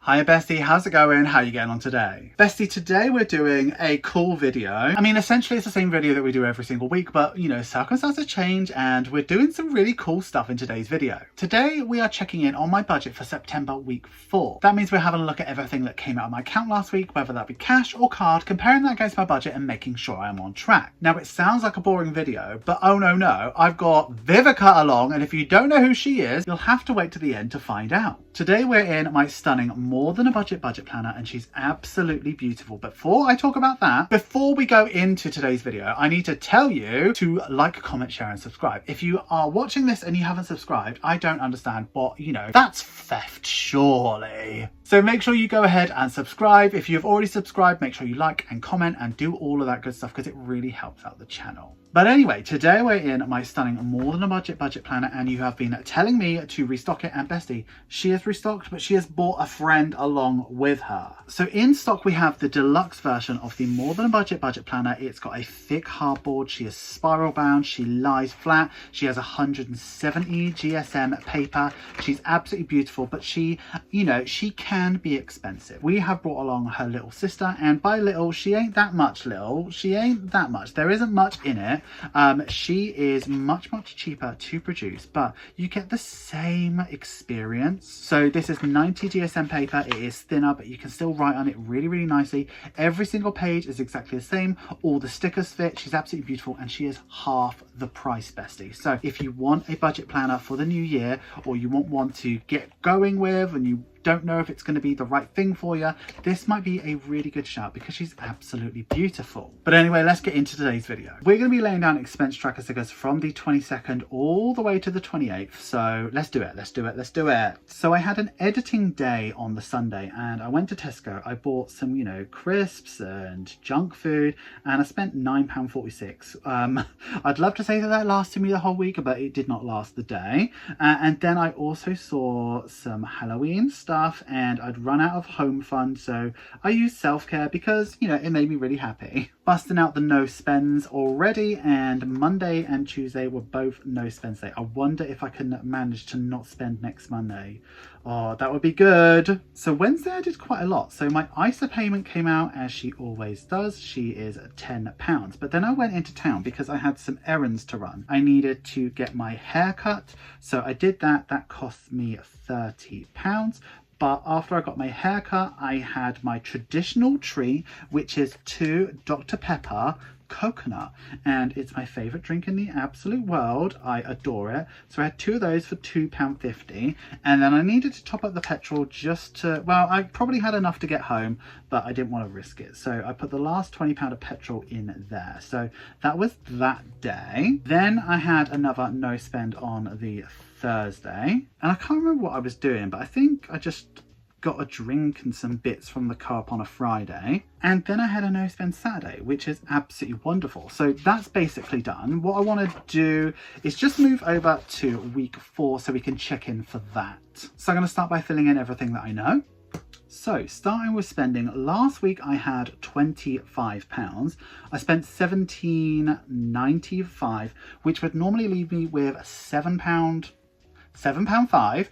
Hi Bestie, how's it going? How are you getting on today? Bestie, today we're doing a cool video. I mean, essentially it's the same video that we do every single week, but you know, circumstances change and we're doing some really cool stuff in today's video. Today we are checking in on my budget for September week 4. That means we're having a look at everything that came out of my account last week, whether that be cash or card, comparing that against my budget and making sure I am on track. Now it sounds like a boring video, but oh no, I've got Vivica along, and if you don't know who she is, you'll have to wait to the end to find out. Today we're in my stunning More Than a Budget planner, and she's absolutely beautiful. But before I talk about that, before we go into today's video, I need to tell you to like, comment, share and subscribe. If you are watching this and you haven't subscribed, I don't understand what, that's theft surely. So make sure you go ahead and subscribe. If you've already subscribed, make sure you like and comment and do all of that good stuff because it really helps out the channel. But anyway, today we're in my stunning More Than a Budget planner, and you have been telling me to restock it, and Bestie, she has restocked, but she has brought a friend along with her. So in stock we have the deluxe version of the More Than a Budget planner. It's got a thick hardboard, she is spiral bound, she lies flat, she has 170 GSM paper, she's absolutely beautiful, but she can be expensive. We have brought along her little sister, and by little, she ain't that much little, there isn't much in it. She is much cheaper to produce, but you get the same experience. So this is 90 GSM paper. It is thinner, but you can still write on it really nicely. Every single page is exactly the same. All the stickers fit. She's absolutely beautiful, and she is half the price, Bestie. So if you want a budget planner for the new year, or you want one to get going with and you don't know if it's going to be the right thing for you, this might be a really good shout because she's absolutely beautiful. But anyway, let's get into today's video. We're going to be laying down expense tracker stickers from the 22nd all the way to the 28th. So let's do it. So I had an editing day on the Sunday and I went to Tesco. I bought some, crisps and junk food, and I spent £9.46. I'd love to say that lasted me the whole week, but it did not last the day. And then I also saw some Halloween stuff, and I'd run out of home funds, so I used self-care because it made me really happy. Busting out the no spends already, and Monday and Tuesday were both no spends day. I wonder if I can manage to not spend next Monday. Oh, that would be good. So Wednesday I did quite a lot. So my ISA payment came out as she always does. She is £10. But then I went into town because I had some errands to run. I needed to get my hair cut, so I did that. That cost me £30. But after I got my haircut, I had my traditional treat, which is 2 Dr. Pepper coconut, and it's my favorite drink in the absolute world. I adore it. So I had 2 of those for £2.50, and then I needed to top up the petrol just to, well, I probably had enough to get home, but I didn't want to risk it, so I put the last £20 of petrol in there. So that was that day. Then I had another no spend on the Thursday, and I can't remember what I was doing, but I think I just got a drink and some bits from the co-op on a Friday. And then I had a no spend Saturday, which is absolutely wonderful. So that's basically done. What I want to do is just move over to week 4 so we can check in for that. So I'm going to start by filling in everything that I know. So starting with spending, last week I had £25. I spent £17.95, which would normally leave me with £7.05,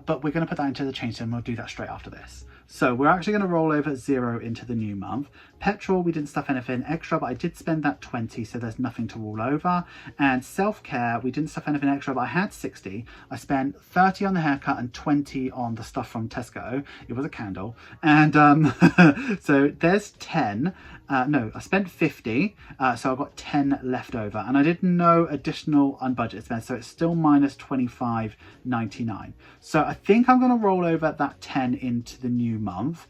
but we're going to put that into the change, and we'll do that straight after this. So we're actually going to roll over 0 into the new month. Petrol, we didn't stuff anything extra, but I did spend that 20, so there's nothing to roll over. And self-care, we didn't stuff anything extra, but I had 60. I spent 30 on the haircut and 20 on the stuff from Tesco. It was a candle. And so there's 10. No, I spent 50, so I've got 10 left over, and I did no additional unbudgeted spend, so it's still minus £25.99. So I think I'm going to roll over that 10 into the new month.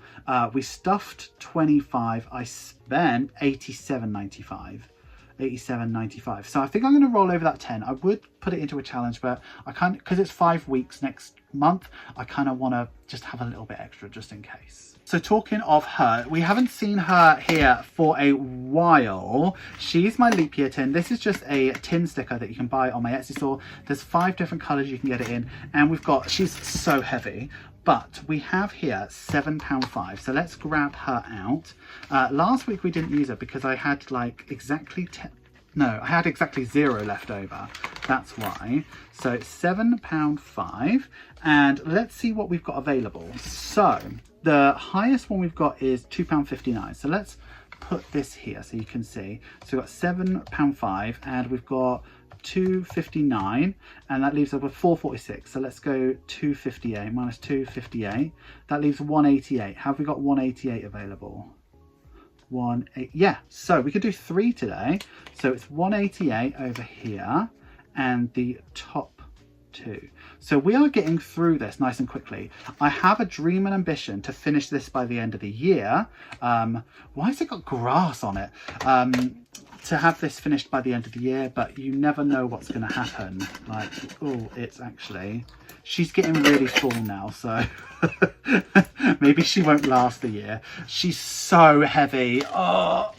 We stuffed 25. I spent £87.95. So I think I'm going to roll over that 10. I would put it into a challenge, but I can't, because it's 5 weeks next month, I kind of want to just have a little bit extra just in case. So talking of her, we haven't seen her here for a while. She's my leap year tin. This is just a tin sticker that you can buy on my Etsy store. There's 5 different colors you can get it in, and we've got, she's so heavy, but we have here £7.05. So let's grab her out. Last week we didn't use her because I had like exactly No, I had exactly 0 left over. That's why. So it's £7.05. And let's see what we've got available. So the highest one we've got is £2.59. So let's put this here so you can see. So we've got £7.05 and we've got £2.59, and that leaves us with £4.46. So let's go £2.58 minus £2.58. That leaves £1.88. Have we got £1.88 available? Yeah, so we could do 3 today. So it's £1.88 over here and the top 2. So we are getting through this nice and quickly. I have a dream and ambition to finish this by the end of the year. Why has it got grass on it? To have this finished by the end of the year, but you never know what's going to happen. Like, oh, it's actually, she's getting really full now, so maybe she won't last the year. She's so heavy. Oh.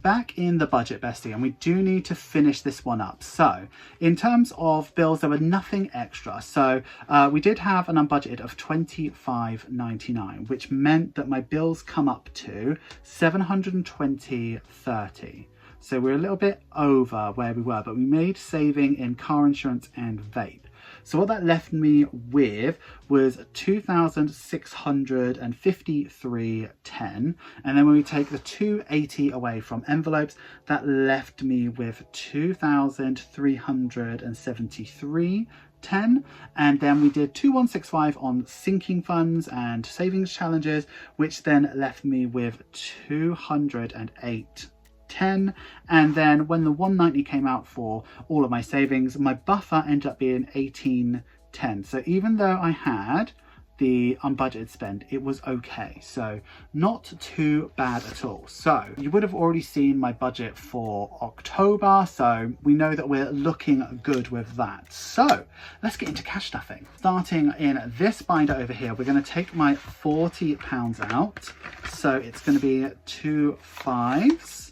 Back in the budget, bestie, and we do need to finish this one up. So in terms of bills, there were nothing extra. So we did have an unbudgeted of £25.99, which meant that my bills come up to £720.30. So we're a little bit over where we were, but we made saving in car insurance and vape. So what that left me with was £2,653.10. And then when we take the £280 away from envelopes, that left me with £2,373.10. And then we did 2165 on sinking funds and savings challenges, which then left me with 208.10. And then when the 190 came out for all of my savings, my buffer ended up being 18.10. So even though I had the unbudgeted spend, it was okay. So not too bad at all. So you would have already seen my budget for October, so we know that we're looking good with that. So let's get into cash stuffing. Starting in this binder over here, we're going to take my £40 out. So it's going to be 2 5s,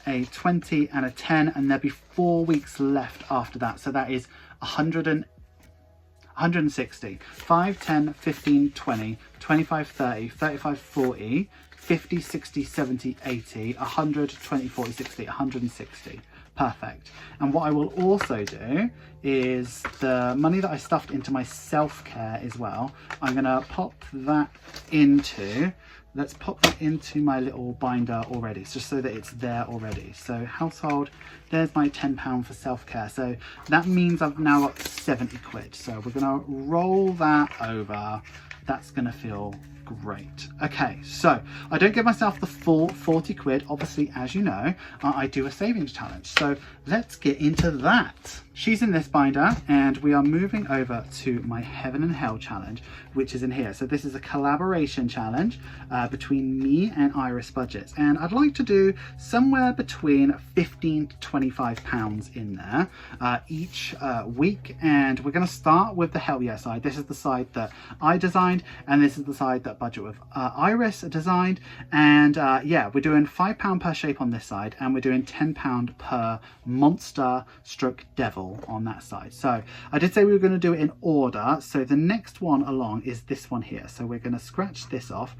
a 20 and a 10, and there'll be 4 weeks left after that. So that is 160, 5, 10, 15, 20, 25, 30, 35, 40, 50, 60, 70, 80, 100, 20, 40, 60, 160. Perfect. And what I will also do is the money that I stuffed into my self-care as well, I'm going to pop that into, let's pop that into my little binder already, just so that it's there already. So household, there's my £10 for self-care. So that means I've now got 70 quid. So we're going to roll that over. That's going to feel great. Okay, so I don't give myself the full 40 quid. Obviously, as you know, I do a savings challenge. So let's get into that. She's in this binder and we are moving over to my Heaven and Hell challenge, which is in here. So this is a collaboration challenge between me and Iris Budgets. And I'd like to do somewhere between 15 to 25 pounds in there each week. And we're going to start with the Hell Yeah side. This is the side that I designed, and this is the side that Budget with Iris designed. And yeah, we're doing £5 per shape on this side, and we're doing £10 per monster stroke devil on that side. So I did say we were going to do it in order. So the next one along is this one here. So we're going to scratch this off,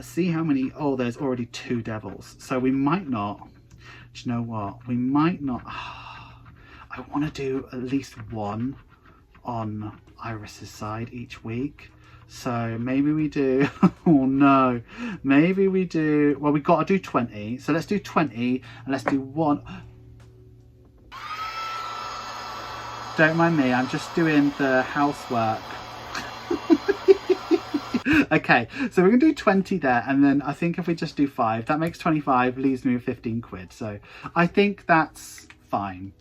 see how many, oh, there's already 2 devils. So we might not, do you know what? We might not, I want to do at least 1 on Iris's side each week. So maybe we do, oh no, maybe we do, well, we got to do 20. So let's do 20 and let's do 1. Don't mind me, I'm just doing the housework. Okay, so we're gonna do 20 there, and then I think if we just do 5, that makes 25, leaves me with 15 quid. So I think that's fine.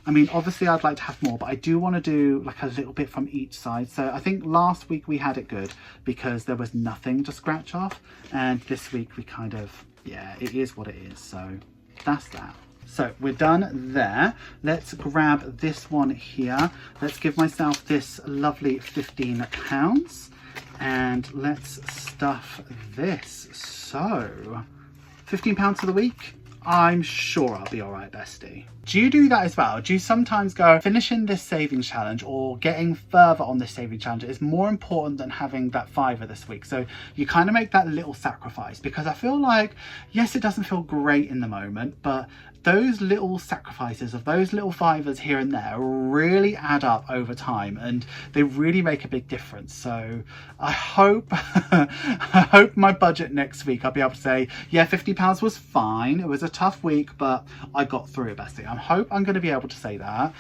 I mean, obviously I'd like to have more, but I do want to do like a little bit from each side. So I think last week we had it good because there was nothing to scratch off, and this week we kind of, yeah, it is what it is. So that's that. So we're done there. Let's grab this one here. Let's give myself this lovely £15 and let's stuff this. So £15 for the week. I'm sure I'll be all right, bestie. Do you do that as well? Do you sometimes go, finishing this savings challenge or getting further on this saving challenge is more important than having that fiver this week? So you kind of make that little sacrifice, because I feel like, yes, it doesn't feel great in the moment, but those little sacrifices of those little fivers here and there really add up over time, and they really make a big difference. So I hope I hope my budget next week I'll be able to say, yeah, £50 was fine. It was a tough week, but I got through it, bestie. I hope I'm going to be able to say that.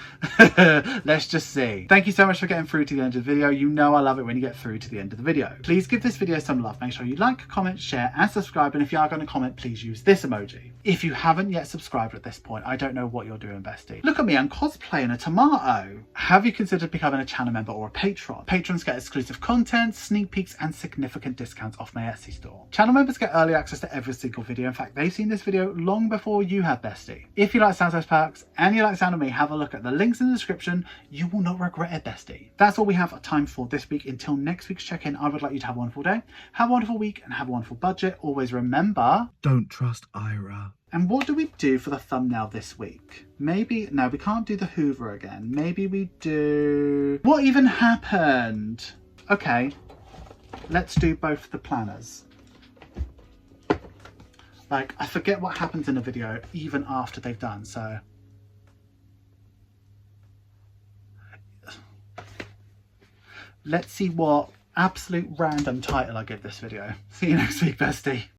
Let's just see. Thank you so much for getting through to the end of the video. You know I love it when you get through to the end of the video. Please give this video some love. Make sure you like, comment, share and subscribe, and if you are going to comment, please use this emoji. If you haven't yet subscribed at this point, I don't know what you're doing, bestie. Look at me, I'm cosplaying a tomato. Have you considered becoming a channel member or a patron? Patrons get exclusive content, sneak peeks and significant discounts off my Etsy store. Channel members get early access to every single video. In fact, they've seen this video long before you have, bestie. If you like sound size perks and you like the sound of me, have a look at the links in the description. You will not regret it, bestie. That's all we have time for this week. Until next week's check-in, I would like you to have a wonderful day, have a wonderful week and have a wonderful budget. Always remember, don't trust Ira. And what do we do for the thumbnail this week? Maybe, no, we can't do the Hoover again. Maybe we do... What even happened? Okay, let's do both the planners. Like, I forget what happens in a video even after they've done, so... Let's see what absolute random title I give this video. See you next week, bestie.